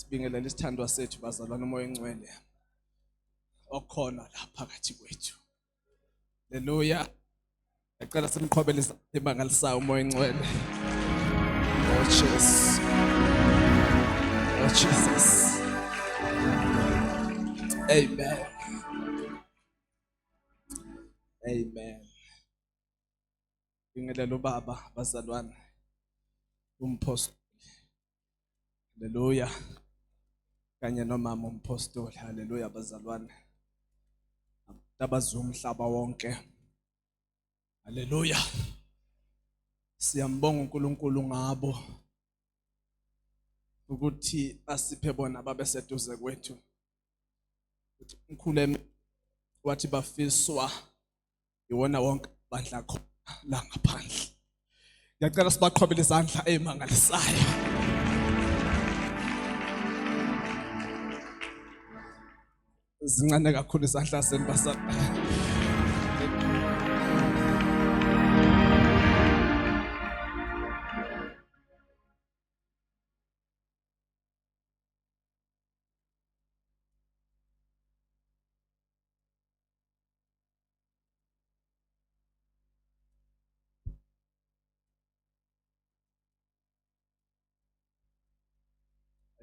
Sibingelela isithandwa sethu bazalwane umoya engcwele okhona la phakathi kwethu. Haleluya. Ngicela simqhobele imangalisayo umoya engcwele. Oh Jesus. Oh Jesus. Amen. Amen. Ngibingelela ubaba bazalwane umpostoli. Haleluya. Kanye nomama umpostoli. Haleluya bazalwane. Abazwe umhlaba wonke. Haleluya. Siyambonga uNkulunkulu ngabo ukuthi asiphe bona babeseduze kwethu. Uthi umkhuleme wathi bafiswa iwona wonke bandla khona la ngaphandle. Ngiyacela sibaqhobele izandla ezimangalisayo. Zincane kakhulu izandla senibasana.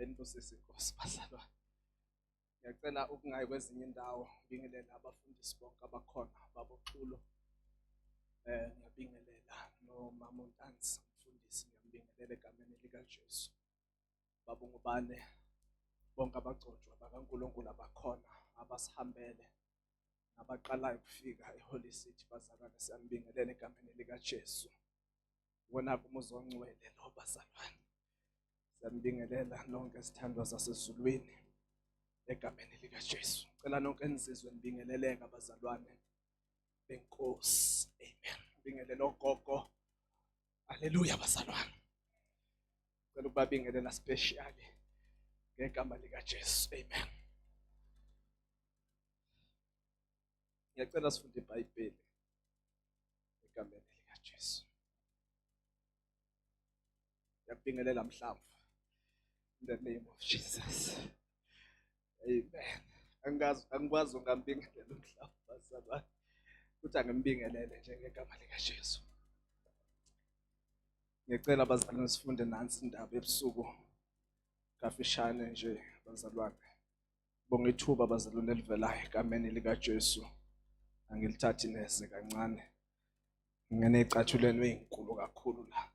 Enkosi Nkosi bazalwane. Ngiyacela ukungayi kwezinye indawo ngibingelela abafundisi bonke abakhona baboxulo. Ngiyabingelela nomama uNtanzi umfundisi ngiyambingelela egameni lika Jesu. Babongubane bonke abagcotshwa bakaNkulunkulu abakhona abasihambele abaqalayo ukufika eHoly City bazalwane siyambingelela egameni lika Jesu. Wona umuzi ongcwele lo bazalwane. Siyambingelela nonke isithandwa sasezulwini egameni lika Jesu. Cela nonke enizizwe nibingeleleka bazalwane benkosi. Amen. Bingelela ogogo. Haleluya bazalwane. Cela ukubabingelela specially ngegama lika Jesu. Amen. Ngiyacela sifunde iBhayibheli egameni lika Jesu. Ngiyabingelela mhlawumbe in the name of Jesus. Amen. Angikwazi ungambingelela mhlawumbe bazalwane. Kuthi angimbingelele nje ngegama lika Jesu. Ngicela bazalwane sifunde nansi indaba ebusuku kafishane nje bazalwane. Bonga ithuba bazalwane elivelayo egameni lika Jesu. Angilithathi neze kancane. Ngene ecathulweni ezinkulu kakhulu la.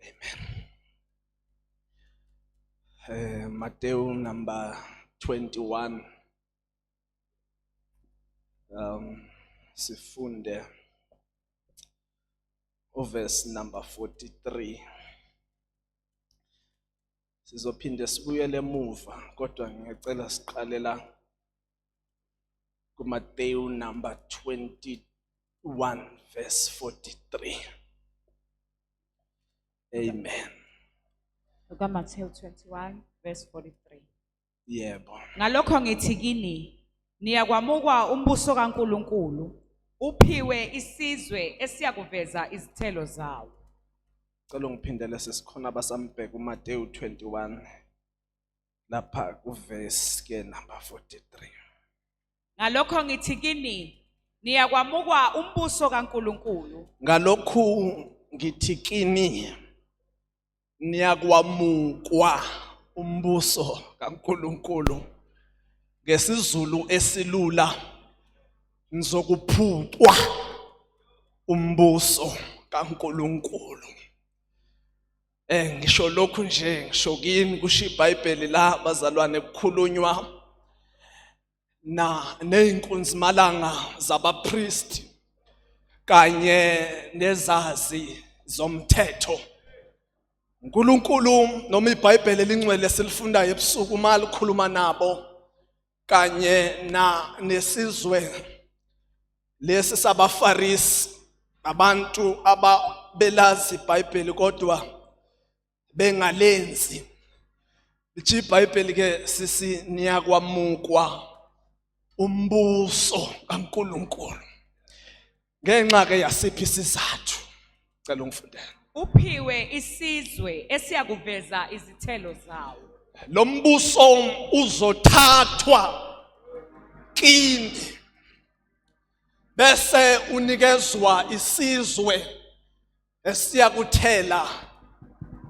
Amen. Matthew number 21. Sifunde verse number 43. Sizophinde sibuyele emuva kodwa ngiyacela siqalela kuMatthew number 21 verse 43. Amen. Matthew 21 verse 43. Yebo. Ngalokho ngithi kini niyakwamukwa umbuso kaNkulunkulu uphiwe isizwe esiyakuveza izithelo zawo. Cela ungiphindele sesikhona basambheka uMatthew 21 lapha kuverse ke number 43. Ngalokho ngithi kini niyakwamukwa umbuso kaNkulunkulu. Ngalokhu ngithi kini niyakwamukwa umbuso kaNkulunkulu. Ngesizulu esilula nizokuphucwa umbuso kaNkulunkulu. Ngisho lokhu nje ngisho kini kusho iBhayibheli la bazalwane kukhulunywa neyinkunzimalanga zabapristi kanye nezazi zomthetho. uNkulunkulu noma iBhayibheli elingcwele silifundayo ebusuku malikhuluma nabo kanye nesizwe lesi sabaFarisi, abantu ababelazi iBhayibheli kodwa bengalenzi. Lithi iBhayibheli ke sisi niyakwamukwa umbuso kaNkulunkulu. Ngenxa ke yasiphi isizathu? Cela ungifundele. Uphiwe isizwe esiyakuveza izithelo zawo. lo mbuso uzothathwa kini bese unikezwa isizwe esiyakuthela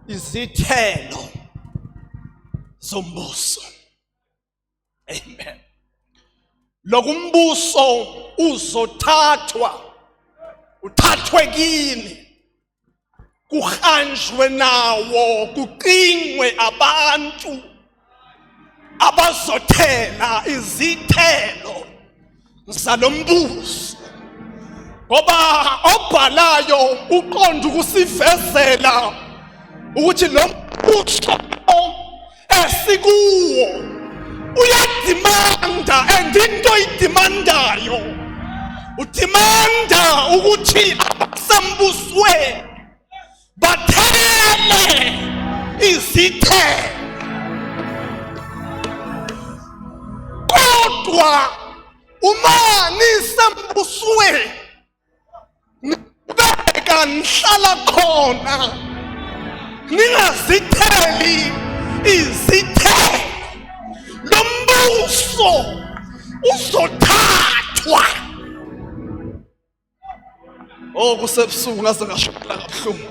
izithelo zombuso. Amen. Lokumbuso uzothathwa, uthathwe kini, kuhanjwe nawo, kuqingwe abantu abazothela izithelo zalombuso. Ngoba obhalayo uqonda ukusivezela ukuthi lo mbuso esikuwo uyadimanda, and into idimandayo udimanda ukuthi abasembusweni bathele izithelo. Kodwa uma nisembusweni nibeka nihlala khona ningazitheli izithelo, lo mbuso uzothathwa. Oh, kusebusuku ngaze ngashokela kabuhlungu.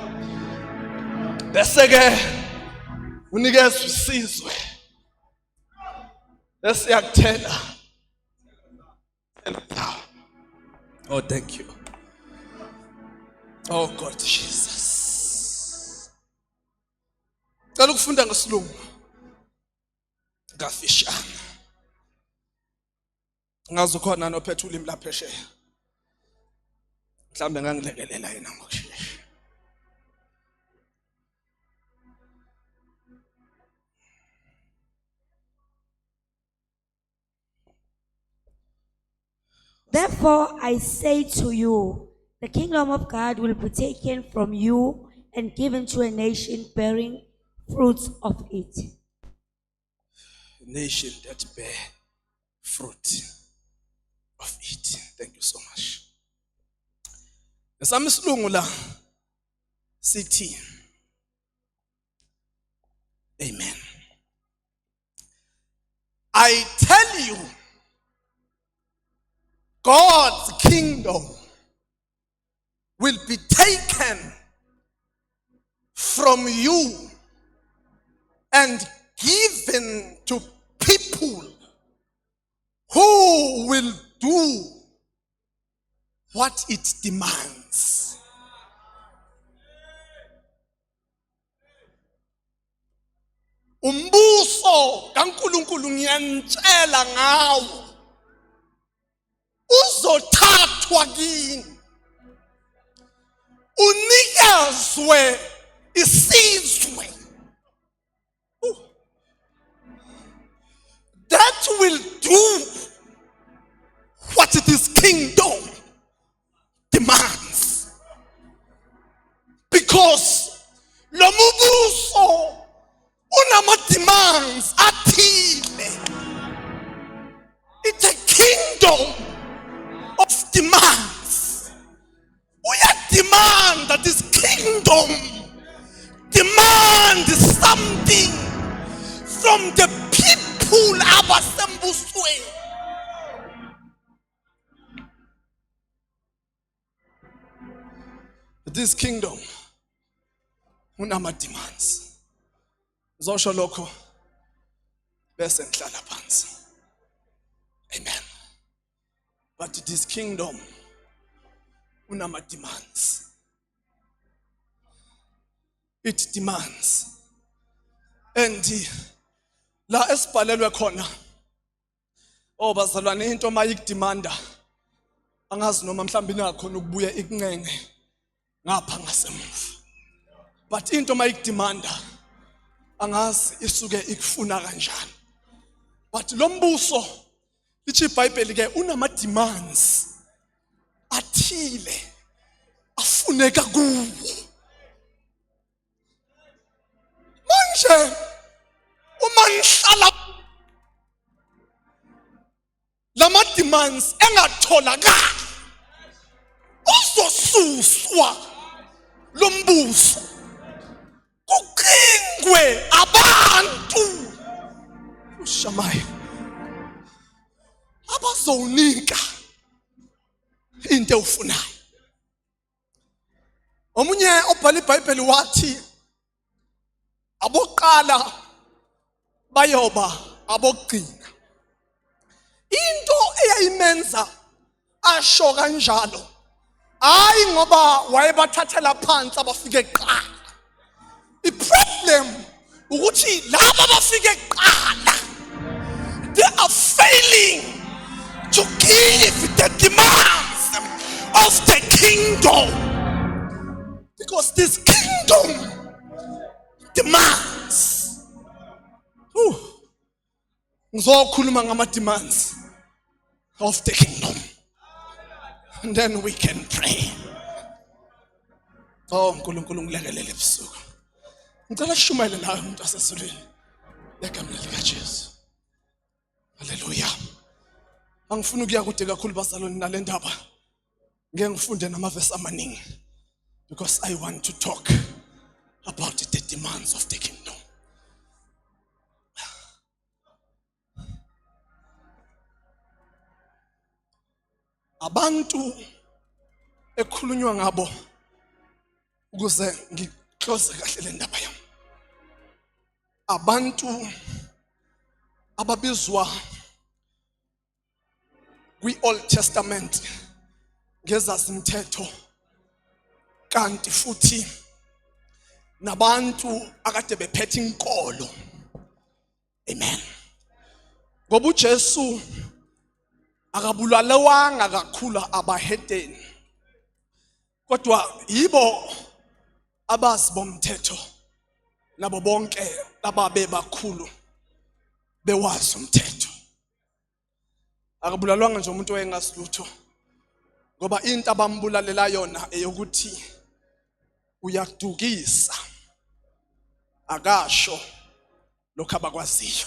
Bese ke unikezwe isizwe esiyakuthela. Oh, thank you. Oh God, Jesus. Cela ukufunda ngesiLungu ngafishana. Ngazi khona nophethe ulimi laphesheya. Mhlambe ngangilekelela yena ngokushesha. Therefore I say to you, the kingdom of God will be taken from you and given to a nation bearing fruits of it. A nation that bear fruit of it. Thank you so much. Nesami isilungu la sithi amen. I tell you, God's kingdom will be taken from you and given to people who will do what it demands. Umbuso kaNkulunkulu ngiyanitshela ngawo uzothathwa kini, unikezwe isizwe that will do what this kingdom demands. Because lo mbuso unama demands athile. It's a kingdom of demands. We are demand that this kingdom demands something from the people abasembusweni. This kingdom unama demands. Ngizosho lokho bese ngihlala phansi. Amen. But this kingdom unama demands. It demands. And la esibhalelwe khona, oh bazalwane, into mayikudemanda angazi noma mhlawumbe ingakhona ukubuya ikunqenge ngapha ngasemuva. But into mayikudemanda angazi isuke ikufuna kanjani. But lo mbuso lithi iBhayibheli ke unama demands athile afuneka kuwo. Manje uma nihlala lama demands engatholakala, uzosuswa lo mbuso, kuqingwe abantu Shamaya abazowunika into ufunayo. Omunye obhala iBhayibheli wathi aboqala bayoba abogcina. Into eyayimenza asho kanjalo hayi ngoba wayebathathela phansi abafike kuqala. I-problem ukuthi laba abafike kuqala they are failing to give the demands of the kingdom, because this kingdom demands. Ngizokhuluma ngama demands of the kingdom, and then we can pray. Oh uNkulunkulu ngilekelele ebusuku. Ngicela shumele nawe umuntu wasezulwini legameni likaJesu. Hallelujah. Angifuni ukuya kude kakhulu bazalwane nale ndaba. Ngeke ngifunde namavesi amaningi because I want to talk about the demands of the kingdom. Abantu ekhulunywa ngabo ukuze ngiclose kahle le ndaba yami. Abantu ababizwa kwi-Old Testament ngezazimthetho kanti futhi nabantu akade bephethe inkolo. Amen. Ngoba uJesu akabulalewanga kakhulu abahedeni, kodwa yibo abazi bomthetho nabo bonke ababe bakhulu bewazi umthetho. Akabulalwanga nje umuntu oyengasilutho, ngoba into abambulalela yona eyokuthi uyadukisa, akasho lokho abakwaziyo.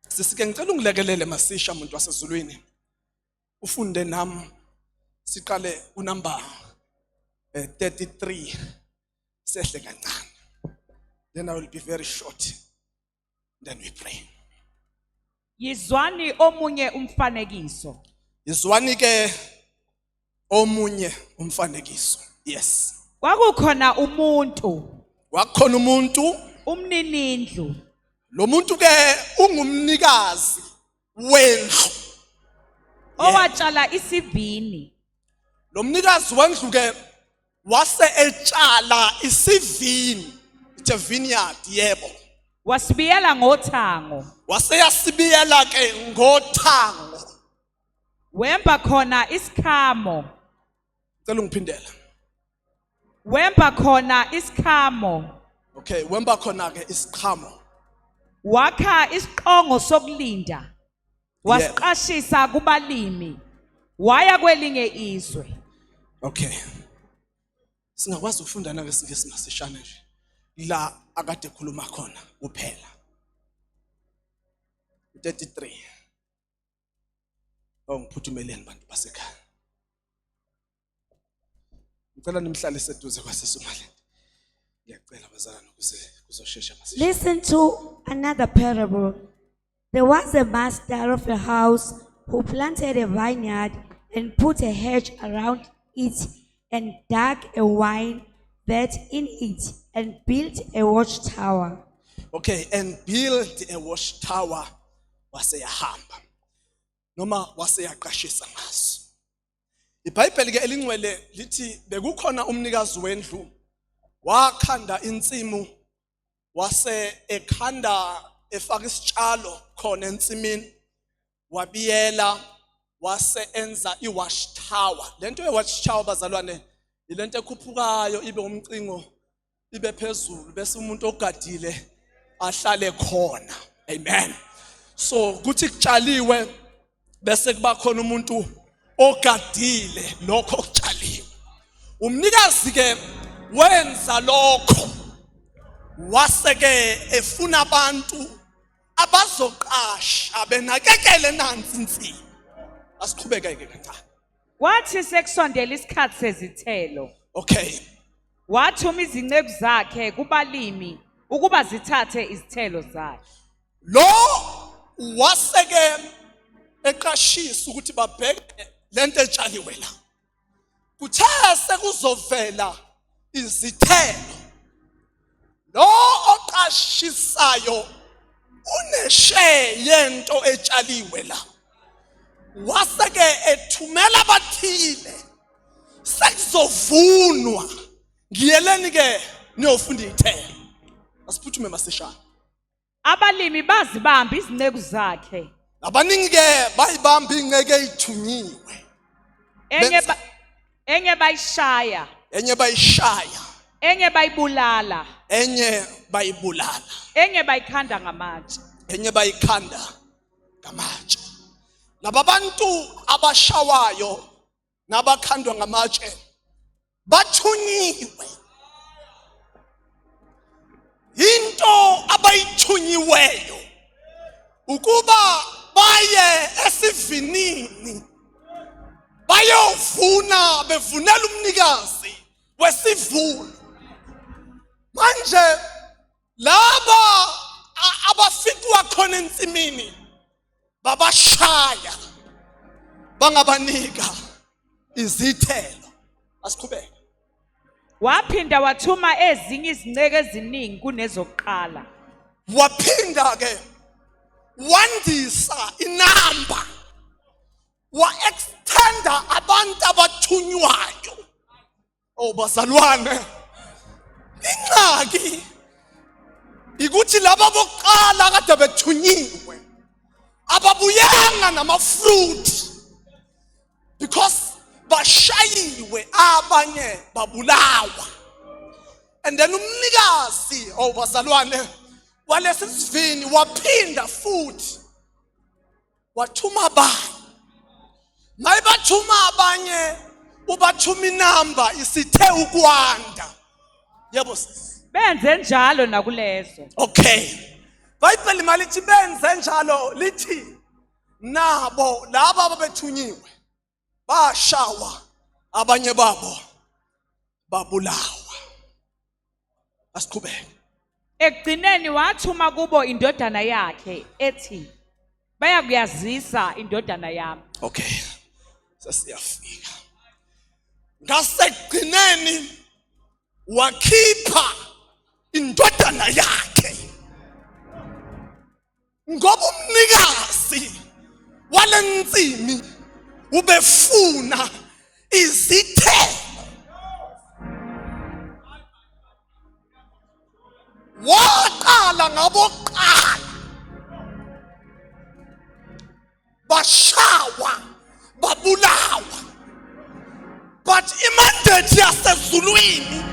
Sisike ngicela ungilekelele masisha umuntu wasezulwini ufunde nami siqale unumber 33 sehle kancane, then I will be very short, then we pray. Yizwani omunye umfanekiso. Yizwani ke omunye umfanekiso. Yes. Kwakukhona umuntu, Wakhona umuntu, umninindlu, lo muntu ke ungumnikazi wendlu. owatshala isivini. Lo mnikazi wendlu ke wase etshala isivini, it's a vineyard, yebo. Wasibiyela ngothango. Wase yasibiyela ke ngothango. Wemba khona isikhamo. Cela ungiphindela. Wemba khona isikhamo. Okay, wemba khona ke isiqhamo. Wakha isiqongo sokulinda. Wasiqashisa kubalimi. Waya kwelinye izwe. Okay. Singakwazi ukufunda na ngesingisi masishane nje. La akade khuluma khona kuphela. 33. Ngiphuthumeleni bantu basekhaya. Ngicela nimhlale seduze kwaseSomaliland. Ngiyacela bazalwane ukuze kuzoshesha masishane. Listen to another parable. There was a master of a house who planted a vineyard and put a hedge around it and dug a wine vat in it and built a watchtower. Okay, and build a watchtower wase yahamba. Noma wase yaqashisa ngaso. IBhayibheli ke elingcwele lithi bekukhona umnikazi wendlu wakhanda insimu wase ekhanda efaka isitshalo khona ensimini wabiyela wase enza iwatchtower. Lento yewatchtower bazalwane ilento ekhuphukayo ibe umcingo ibe phezulu bese umuntu ogadile ahlale khona. Amen. So kuthi kutshaliwe bese kuba khona umuntu ogadile lokho okutshaliwe. Umnikazi ke wenza lokho wase ke efuna abantu abazoqasha benakekele nansi insini. Asiqhubeke ke kancane. Kwathi sekusondela isikhathi sezithelo. Okay. Wathuma izinceku zakhe kubalimi ukuba zithathe izithelo zakhe. lo waseke eqashisa ukuthi babheke lento etshaliwe la. Kuthe sekuzovela izithelo, lo oqashisayo uneshe yento etshaliwe la, waseke ethumela abathile sekuzovunwa. Ngiyeleni ke niyofunda izithelo. Asiphuthume masishana. Abalimi bazibamba izinceku zakhe. Abaningi ke bayibamba ingeke ezithunyiwe. Enye bayishaya. Enye bayishaya. Enye bayibulala. Enye bayibulala. Enye bayikhanda ngamatshe. Enye bayikhanda ngamatshe. Laba bantu abashawayo nabakhandwa ngamatshe bathunyiwe. Into abayithunyiweyo ukuba baye esivinini bayovuna, bevunela umnikazi wesivuno. Manje laba abafikwa khona ensimini babashaya bangabanika izithelo. Asiqhubeke. Waphinda wathuma ezinye izinceku eziningi kunezokuqala. Waphinda ke wandisa inamba, wa-extenda abantu abathunywayo. Oh bazalwane, ingxaki ikuthi laba bokuqala kade bethunyiwe ababuyanga nama-fruit because bashayiwe, abanye babulawa. And then umnikazi, oh bazalwane, walesi sivini waphinda futhi wathuma abanye. Mayibathuma abanye ubathuma inamba isithe ukwanda. Yebo sisi. Benze njalo nakulezo. Okay. Bayibheli malithi benze njalo lithi nabo laba ababethunyiwe bashawa, abanye babo babulawa. Asiqhubeke. Ekugcineni wathuma kubo indodana yakhe ethi bayakuyazisa indodana yami. Okay. Sesiyafika. Ngasekugcineni wakhipha indodana yakhe. Ngoba umnikazi walensimi ubefuna izithelo. Waqala ngaboqala, bashawa, babulawa. But imandate yasezulwini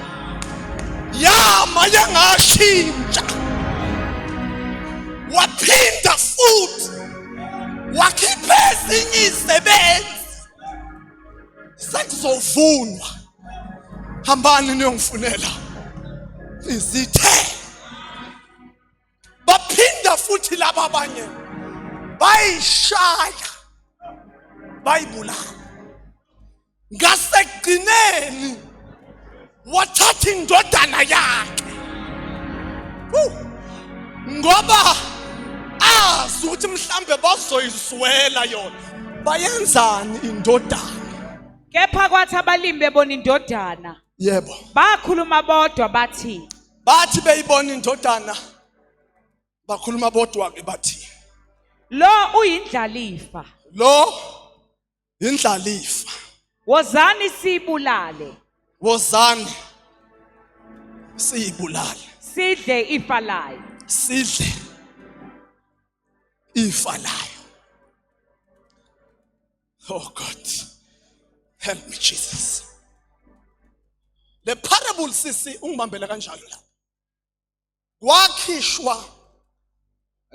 yama yangashintsha. Waphinda futhi wakhipha ezinye izisebenzi. Sekuzovunwa. Hambani niyongifunela izithelo. Baphinda futhi laba abanye bayishaya, bayibulala. Ngasekugcineni wathatha indodana yakhe. Ngoba azi ukuthi mhlambe bazoyizwela yona, bayenzani indodana. Kepha kwathi abalimi bebona indodana, Yebo. bakhuluma bodwa bathi, Bathi beyibona indodana bakhuluma bodwa ke bathi, lo uyindlalifa. lo indlalifa. Wozani sibulale, Wozani siyibulale, sidle ifa layo. sidle ifa layo. Oh God, help me Jesus. Le parable sisi ungibambela kanjalo la. Wakhishwa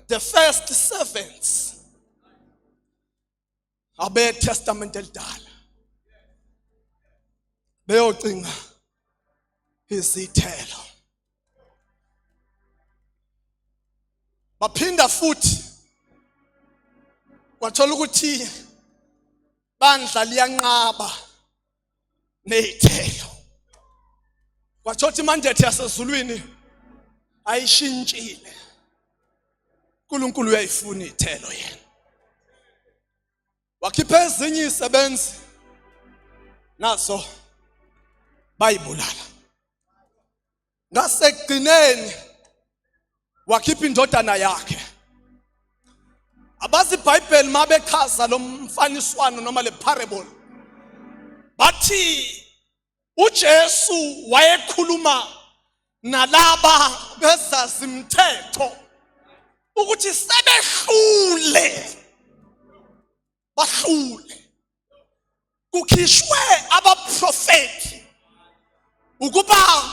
the first servants abe testament elidala beyocinga izithelo. Baphinda futhi kwathola ukuthi bandla liyanqaba nezithelo. Kwathola imandate yasezulwini ayishintshile. uNkulunkulu uyayifuna ithelo yena. Wakhipha ezinye isebenzi naso bayibulala. Ngasekugcineni wakhipha indodana yakhe. Abazi iBhayibheli mabechaza lo mfaniswano noma le parable bathi uJesu wayekhuluma nalaba bezazi umthetho ukuthi sebehlule bahlule kukhishwe abaprofeti ukuba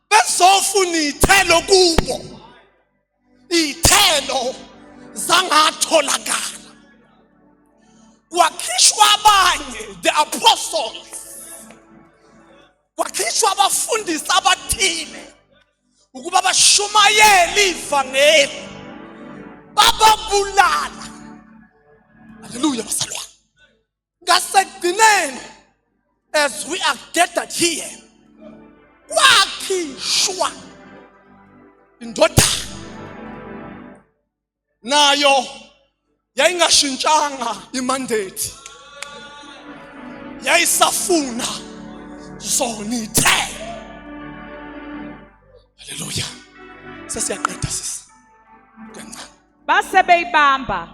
bezofuna ithelo kubo, ithelo zangatholakala. Kwakhishwa abanye, the apostles, kwakhishwa abafundisi abathile ukuba bashumayele ivangeli, bababulala. Hallelujah, basalwane. Ngasekugcineni, as we are gathered here, kwakhishwa indodana nayo yayingashintshanga imandate, yayisafuna zona ithelo. Hallelujah. Sesiyaqeda sisi. Kancane. Base beyibamba,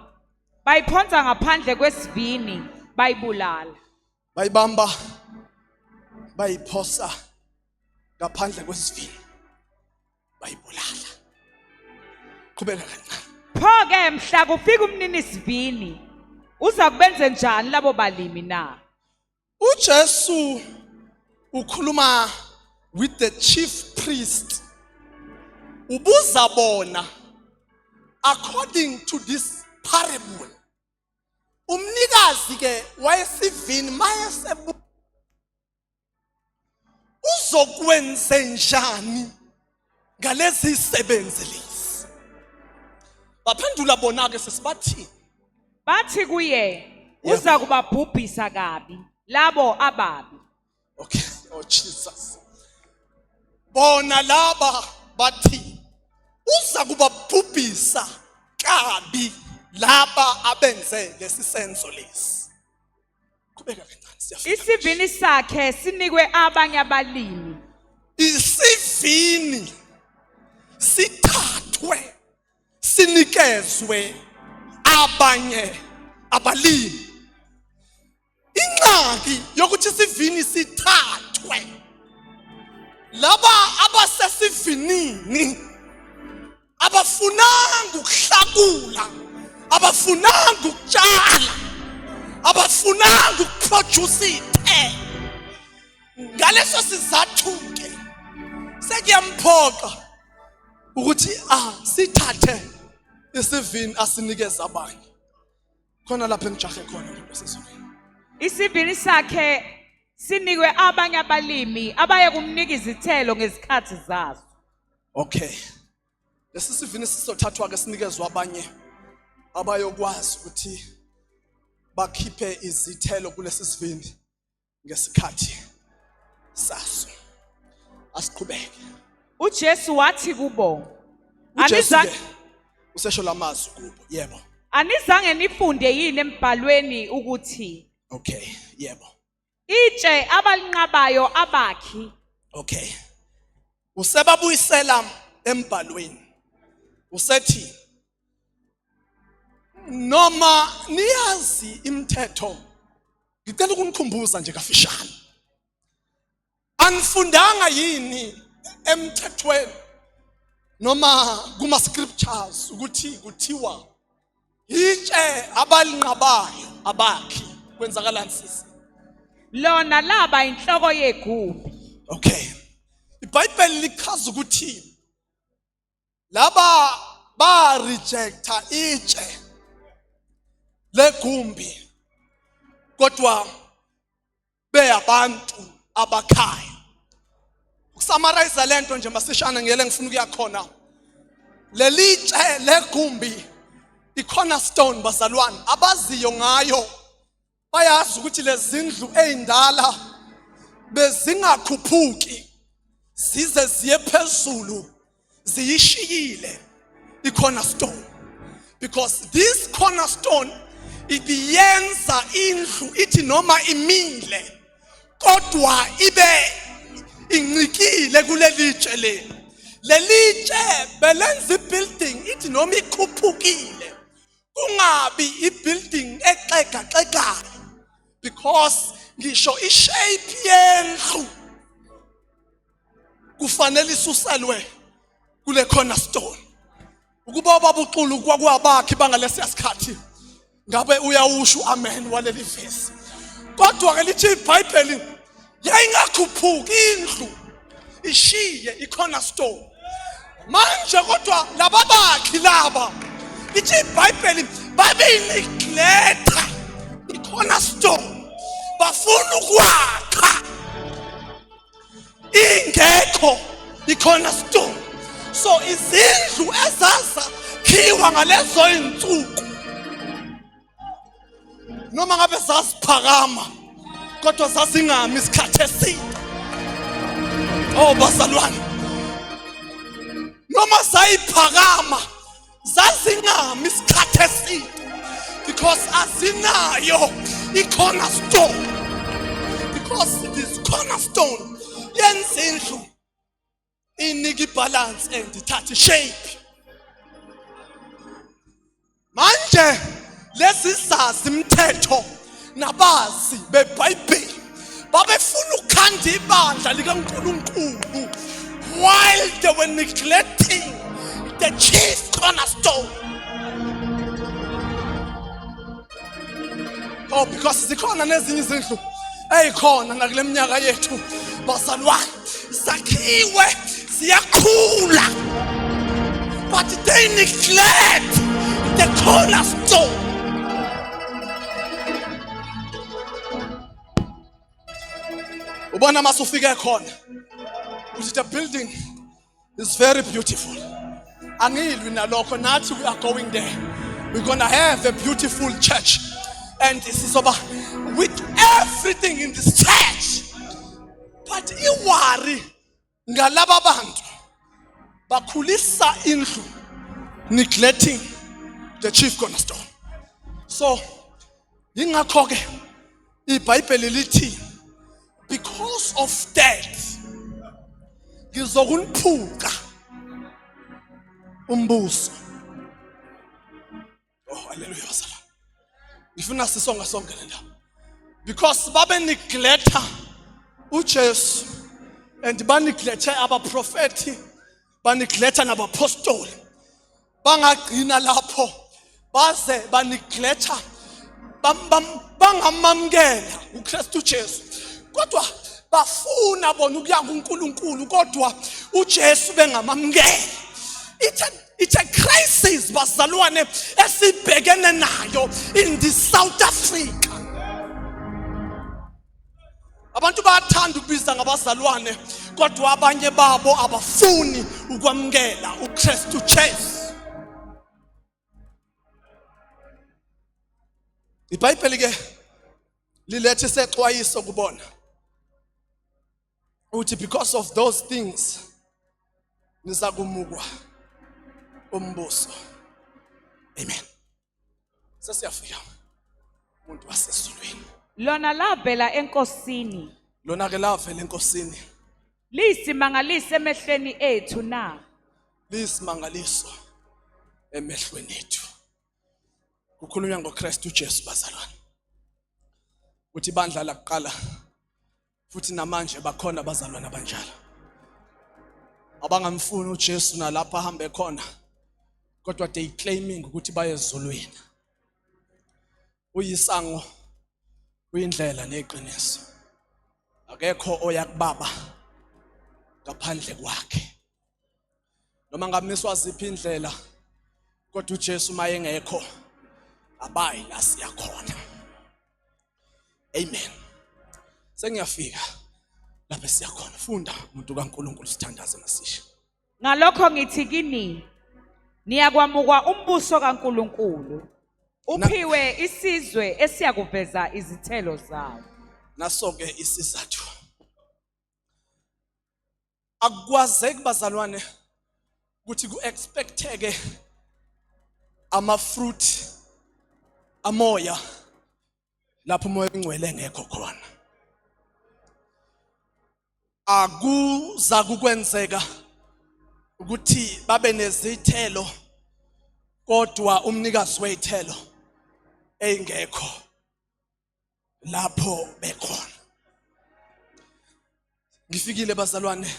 bayiphonsa ngaphandle kwesivini, bayibulala. Bayibamba bayiphosa ngaphandle kwesivini, bayibulala. Qhubeka kancane. Pho-ke mhla kufika umnini sivini, uza kubenze njani labo balimi na? uJesu ukhuluma with the chief priest. Ubuza bona according to this parable. Umnikazi ke wayesivini mayesebu uzokwenza njani ngalezi isebenzi lezi. Baphendula bona ke sesibathi. Bathi kuye, uza kubabhubhisa kabi labo ababi. Okay, oh Jesus. Bona laba bathi uza kubabhubhisa kabi laba abenze lesisenzo lesi. Qhubeka kancane siyafika. Isivini sakhe sinikwe abanye abalimi. Isivini sithathwe sinikezwe abanye abalimi. Ingxaki yokuthi isivini sithathwe laba abasesivinini abafunanga ukuhlakula, abafunanga ukutshala, abafunanga ukuproduce ithelo. Ngaleso sizathu ke sekuyamphoqa ukuthi sithathe isivini asinikeze abanye. Khona lapho engijahe khona ngosesivini. Isivini sakhe sinikwe abanye abalimi abaye kumnika izithelo ngezikhathi zazo. Okay. Lesi sivini sisothathwa ke sinikezwe abanye abayokwazi ukuthi bakhiphe izithelo kulesi sivini ngesikhathi saso. Asiqhubeke. uJesu wathi kubo, uJesu usesho lamazwi kubo. Yebo. Anizange nifunde yini embhalweni ukuthi Okay, yebo. itshe abalinqabayo abakhi. Okay. Usebabuyisela embhalweni. Usethi noma niyazi imithetho, ngicela ukunikhumbuza nje kafishane. Anifundanga yini emthethweni noma kuma scriptures ukuthi kuthiwa itshe abalinqabayo abakhi kwenzakalani sisi? Lona laba inhloko yegumbi. Okay. iBhayibheli lichaza ukuthi laba ba rejecta itshe legumbi kodwa beyabantu abakhaya. Ukusummarize lento nje masishana ngiyele ngifuna ukuyakhona. Lelitshe legumbi icornerstone bazalwane abaziyo ngayo bayazi ukuthi lezindlu ezindala bezingakhuphuki zize ziye phezulu ziyishiyile icornerstone. Because this cornerstone ibiyenza indlu ithi noma imile kodwa ibe incikile kulelitshe le. Lelitshe belenza ibuilding ithi noma ikhuphukile kungabi ibuilding exegaxegayo, because ngisho ishape yendlu kufanele isuselwe kule cornerstone. Ukuba babuxulu kwakwabakhe bangalesiya sikhathi ngabe uyawusho amen waleli verse. Kodwa ke lithi iBhayibheli yayingakhuphuki indlu ishiye icornerstone. Manje kodwa lababakhi laba lithi iBhayibheli babeyineglect icornerstone, bafuna ukwakha ingekho icornerstone. So izindlu ezaza khiwa ngalezo insuku noma ngabe zasiphakama kodwa zasingami isikhathi eside. Oh bazalwane, noma sayiphakama zasingami isikhathi eside because azinayo icornerstone. Because this cornerstone yenza indlu inika balance and ithathe shape. Manje lesi sazi imithetho nabazi beBhayibheli babefuna ukukhanda ibandla likaNkulunkulu while they were neglecting the chief cornerstone. Oh, because zikhona nezinye izindlu eyikhona nakule minyaka yethu bazalwane zakhiwe ziyakhula, but they neglect the cornerstone. Ubona masufike khona uthi the building is very beautiful. Angilwi nalokho, nathi we are going there. We're gonna have a beautiful church and sizoba with everything in this church. But iwari ngalaba bantu bakhulisa indlu neglecting the chief cornerstone. So ingakho ke iBhayibheli lithi because of that ngizokuniphuka umbuso. Oh hallelujah bazalwane, ngifuna sisonga sonke le ndaba because babe neglecta uJesu and baneglecta abaprofeti, baneglecta nabapostoli, bangagcina lapho baze baneglecta bangamamkela uKristu Jesu, kodwa bafuna bona ukuya kuNkulunkulu kodwa uJesu bengamamkela. It's a crisis bazalwane esibhekene nayo in the South Africa. Abantu bayathanda ukubiza ngabazalwane kodwa abanye babo abafuni ukwamkela uKristu Jesu. iBhayibheli ke lilethe sexwayiso kubona uthi because of those things nizakumukwa umbuso. Amen. Sesiyafika umuntu wasezulwini. Lona lavela enkosini. Lona ke lavela enkosini. Lisimangaliso emehlweni ethu na. Lisimangaliso emehlweni ethu. Kukhulunywa ngoKristu Jesu bazalwane. Uthi bandla lakuqala futhi namanje bakhona bazalwane abanjalo abangamfuni uJesu nalapha ahambe khona kodwa they claiming ukuthi bayezulwini. Uyisango, uyindlela neqiniso. Akekho oya kubaba ngaphandle kwakhe. Noma ngamiswa ziphi indlela kodwa uJesu maye ngekho abayi la siyakhona. Amen. Sengiyafika lapha siyakhona. Funda umuntu kaNkulunkulu sithandaze masisha. Ngalokho ngithi kini niyakwamukwa umbuso kaNkulunkulu. Uphiwe isizwe esiyakuveza izithelo zawo. Naso ke isizathu akukwazeki bazalwane ukuthi kuexpecteke ama-fruit amoya lapho umoya engcwele engekho khona. Akuza kukwenzeka ukuthi babe nezithelo kodwa umnikazi wezithelo engekho lapho bekhona. Ngifikile bazalwane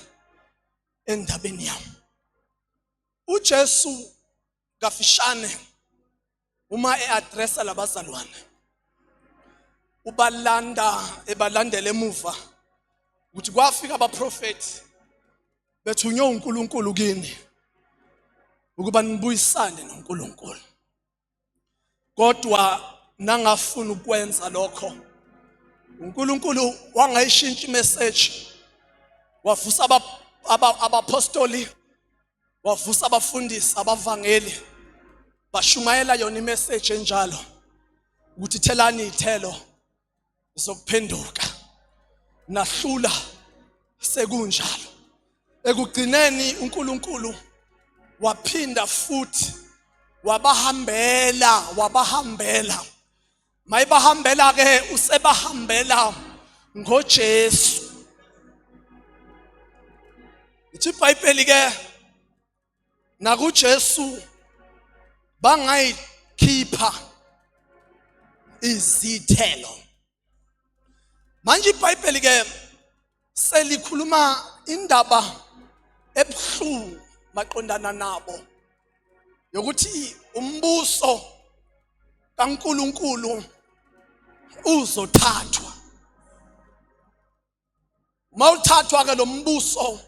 endabeni yami. uJesu kafishane uma eaddressa labazalwane ebalandela emuva ukuthi kwafika abaprofeti bethunywe uNkulunkulu kini ukuba nibuyisane noNkulunkulu, kodwa nangafuna ukwenza lokho uNkulunkulu wangayishintsha imessage, wavusa abapostoli, wavusa abafundisi, abavangeli, bashumayela yona imessage enjalo ukuthi thelani ithelo zokuphenduka, nahlula sekunjalo. Ekugcineni uNkulunkulu waphinda futhi wabahambela mayibahambela ke usebahambela ngoJesu. Ithi iBhayibheli ke nakuJesu bangayikhipha izithelo. Manje iBhayibheli ke selikhuluma indaba ebuhlungu maqondana nabo yokuthi umbuso kaNkulunkulu uzothathwa. Mawuthathwa ke lo mbuso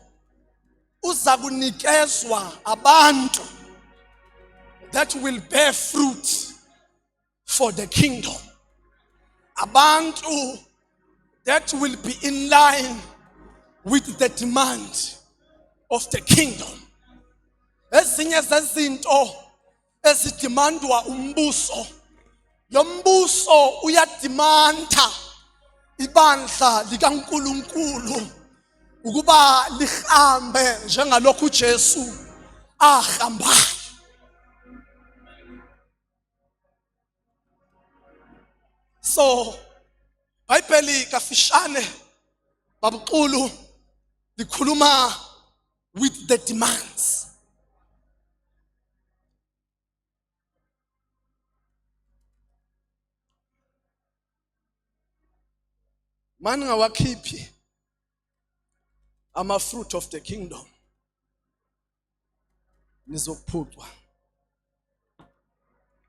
uza kunikezwa abantu that will bear fruit for the kingdom. Abantu that will be in line with the demand of the kingdom. Ezinye zezinto ezidimandwa umbuso, lo mbuso uyadimanda ibandla likaNkulunkulu ukuba lihambe njengalokhu uJesu ahamba. So iBhayibheli kafishane babuqulu likhuluma with the demands. Man ngawakhiphi ama-fruit of the kingdom, nizokuphucwa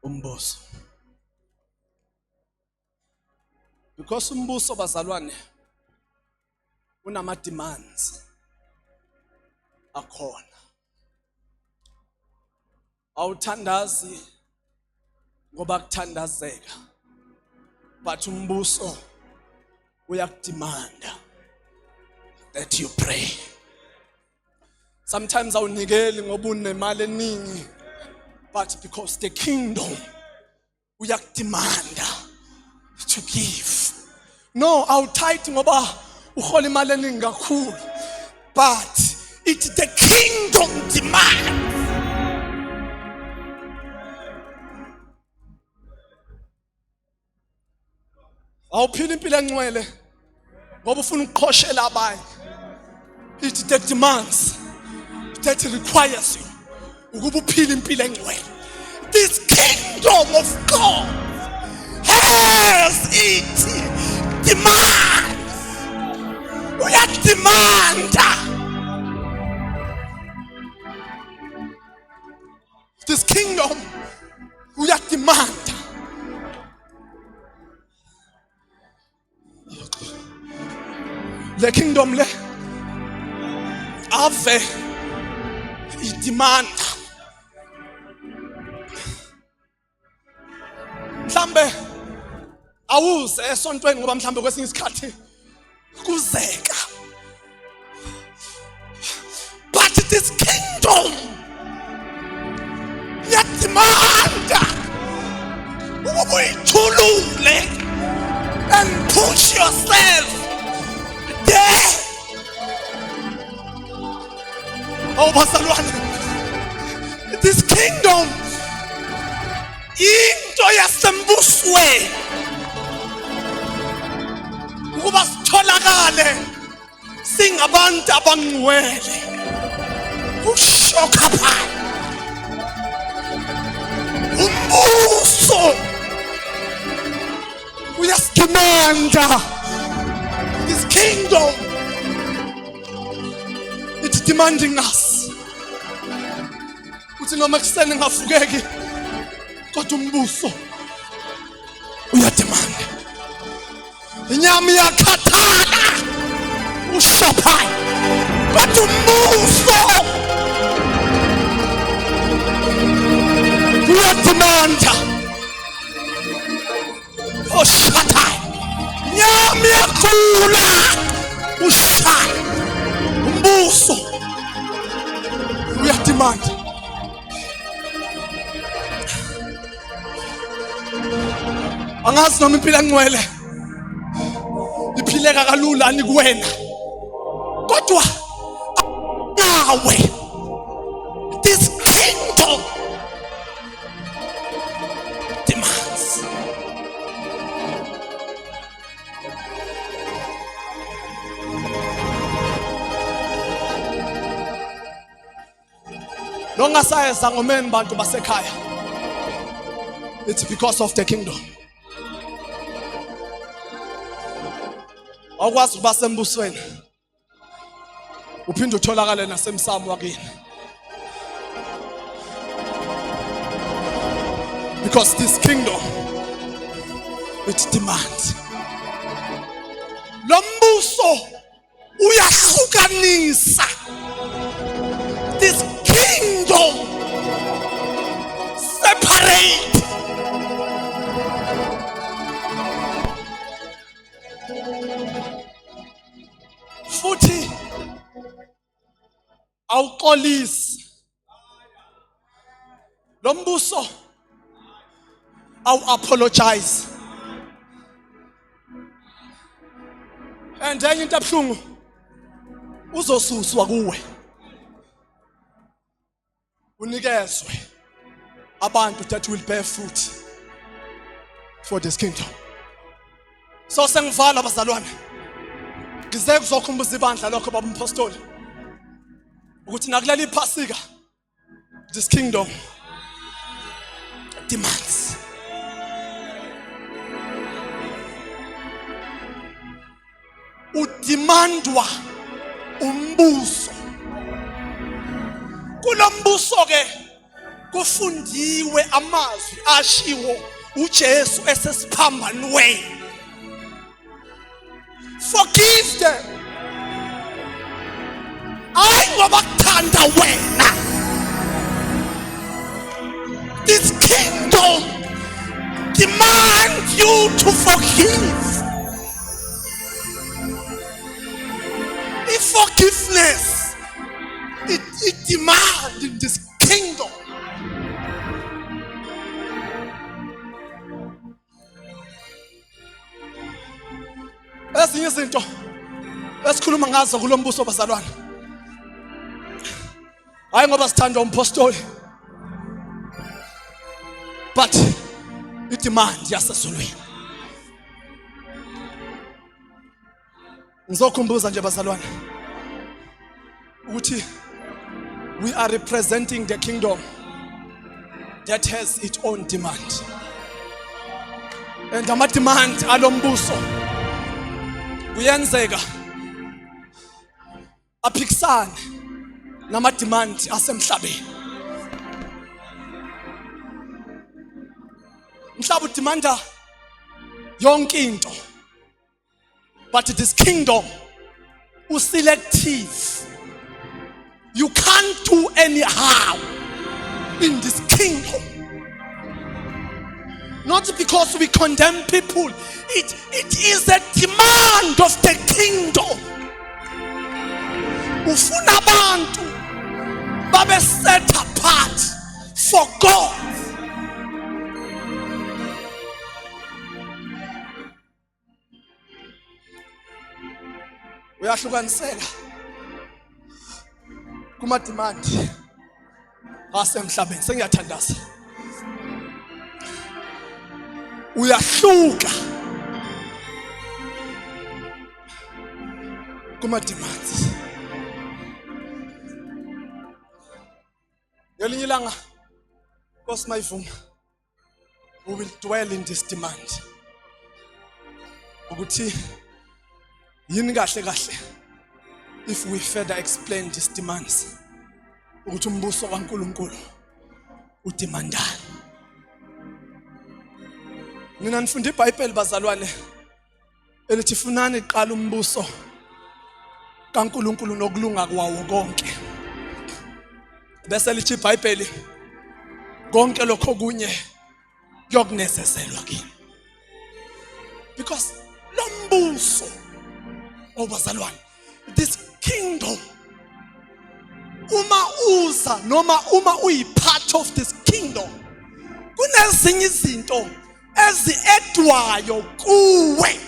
umbuso. Because umbuso bazalwane unama demands akhona. Awuthandazi ngoba kuthandazeka, but umbuso uyakudemanda that you pray. Sometimes awunikeli ngoba unemali eningi, but because the kingdom uyakudemanda to give. No, awutithe ngoba uhola imali eningi kakhulu, but it's the kingdom demand. Awuphila impilo engcwele ngoba ufuna ukuqhoshela abanye. It's the demands that requires you ukuba uphile impilo engcwele. This kingdom of God has its demands. Uyademanda. This kingdom uyademanda. The kingdom le ave idemanda. Mhlambe awuze esontweni ngoba mhlambe kwesinye isikhathi kuzeka. But this kingdom yademanda ukuba uyithulule and push yourself there. Oh bazalwane, this kingdom into yasembusweni ukuba sitholakale singabantu abangcwele ushokha phakathi umbuso uyasidimanda. This kingdom, it's demanding us. Uthi noma kusene ngafukeki kodwa umbuso uyademanda. Inyama iyakhathala ushaphayo kodwa umbuso uyademanda. Ushaphayo inyama iyakhula ushaya umbuso uyademanda. Angazi noma impilo engcwele iphileka kalula ani kuwena kodwa nawe this kingdom demands. Longasayeza ngomeni bantu basekhaya, it's because of the kingdom. Awukwazi ukuba sembusweni uphinde utholakale nasemsamo wakini, because this kingdom it demands. Lo mbuso uyahlukanisa. This kingdom separate. Futhi awuxolisi. Lo mbuso awu-apologize. And enye into ebuhlungu uzosuswa kuwe unikezwe abantu that will bear fruit for this kingdom. So sengivala bazalwane, ngize kuzokhumbuza ibandla lokho baba umpostoli ukuthi nakuleli iphasika this kingdom demands. Udimandwa umbuso. Kulombuso ke kufundiwe amazwi ashiwo uJesu esesiphambanweni. Forgive them. I ngoba kuthanda wena. This kingdom demands you to forgive. If forgiveness, it demands in this kingdom. Ezinye izinto esikhuluma ngazo kulo mbuso bazalwane, hayi ngoba sithanda umpostoli, but idemand yasezulwini. Ngizokhumbuza nje bazalwane ukuthi we are representing the kingdom that has its own demand. And ama demand alombuso kuyenzeka aphikisane nama demand asemhlabeni. Umhlaba udemanda yonke into, but this kingdom is selective. You can't do anyhow in this kingdom. Not because we condemn people. It is a demand of the kingdom. Ufuna abantu babe set apart for God. Uyahlukaniseka kuma demand asemhlabeni. Sengiyathandaza uyahluka kuma demands. Ngelinye ilanga Nkosi mayivuma, we will dwell in this demand. Ukuthi yini kahle kahle if we further explain these demands. Ukuthi umbuso kaNkulunkulu udemandani. Mina nifunda iBhayibheli bazalwane elithi funani iqala umbuso kaNkulunkulu nokulunga kwawo konke. Bese lithi iBhayibheli konke lokho kunye kuyokunezezelwa kini. Because lo mbuso obazalwane, this kingdom, uma uza noma uma uyipart of this kingdom, kunezinye izinto ezi-edwayo kuwe.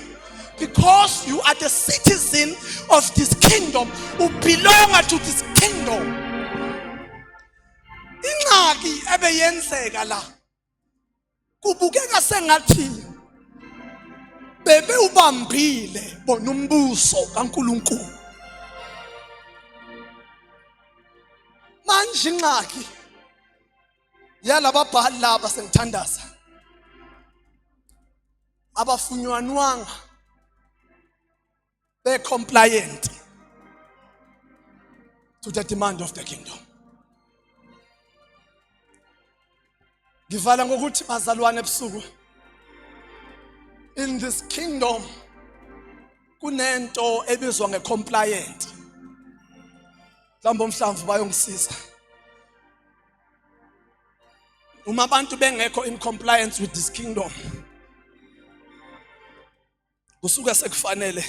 Because you are the citizen of this kingdom, you belong to this kingdom. Ingxaki ebeyenzeka la kubukeka sengathi bebe ubambile bona umbuso kaNkulunkulu. Manje ingxaki yalababhali laba sengithandaza abafunyanwanga be compliant to the demand of the kingdom. Ngivala ngokuthi bazalwane ebusuku, in this kingdom kunento ebizwa ngecompliant. Mhlawumbe umhlamvu bayongisiza. Uma abantu bengekho in compliance with this kingdom, kusuka sekufanele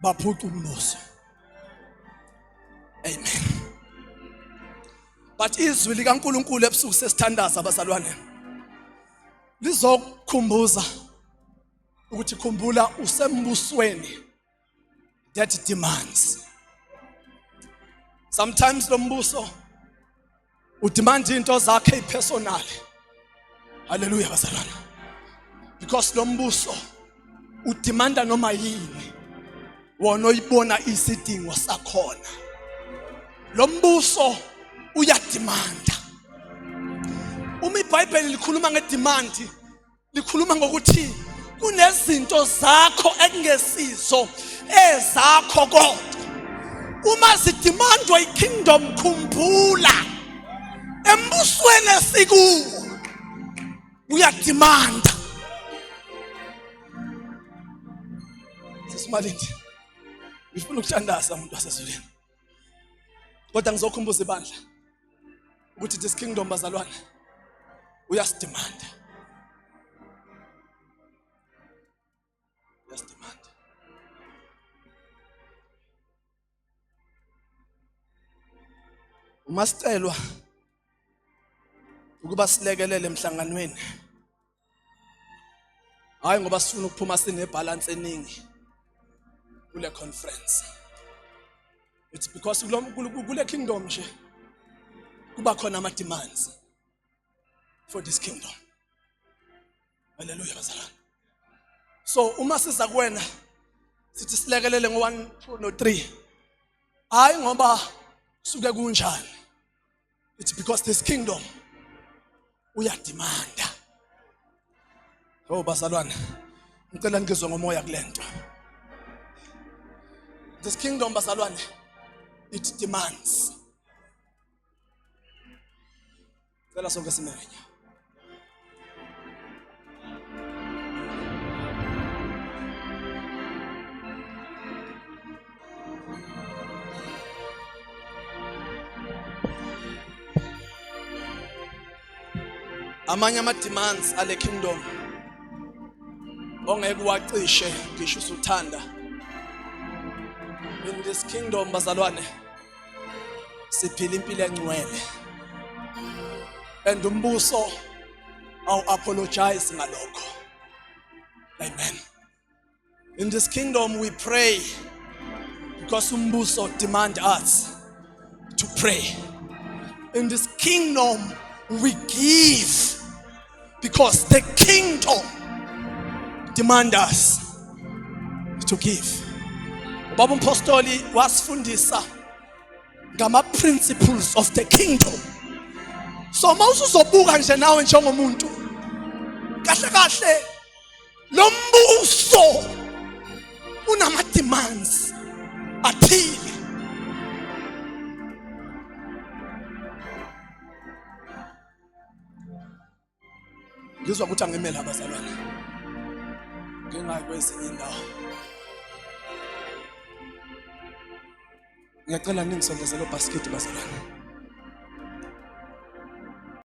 baphuca umbuso. Amen. But izwi likaNkulunkulu ebusuku sesithandaza abazalwane lizokukhumbuza ukuthi khumbula usembusweni that demands. Sometimes lo mbuso udemand into zakhe personal. Hallelujah bazalwane. Because lo mbuso udemanda noma yini wona oyibona isidingo sakhona. Lo mbuso uyademanda. Uma iBhayibheli likhuluma ngedemand, likhuluma ngokuthi kunezinto zakho ekungesizo ezakho kodwa. Uma zidemandwa ikingdom, khumbula embusweni esikuwo uyademanda. Sisimalindi ngifuna ukuthandaza umuntu wasezulwini, kodwa ngizokhumbuza ibandla ukuthi this kingdom bazalwane uyasidemanda. Uyasidemanda. Uma sicelwa ukuba silekelele emhlanganweni, hayi ngoba sifuna ukuphuma sinebalance eningi kule conference. It's because kule kingdom nje kuba khona ama demands for this kingdom. Hallelujah bazalwane. So uma siza kuwena sithi silekelele ngo1 2 no 3, hayi ngoba suke kunjani. It's because this kingdom uyademanda. Oh bazalwane, ngicela ngizwe ngomoya kulento. This kingdom bazalwane, it demands. Cela sonke simenya. Amanye ama demands ale kingdom ongeke wacishe ngisho usuthanda. In this kingdom bazalwane siphila impilo engcwele, and umbuso awu apologize ngalokho. Amen. In this kingdom we pray because umbuso demand us to pray. In this kingdom we give because the kingdom demands us to give. Ubaba umpostoli wasifundisa ngama principles of the kingdom. So mawusuzobuka nje nawe njengomuntu kahle kahle lo mbuso unama demands athile. Ngizwa ukuthi angemela abazalwane. Ngengayi kwezinye indawo. Ngiyacela ningisondezele basket bazalwane.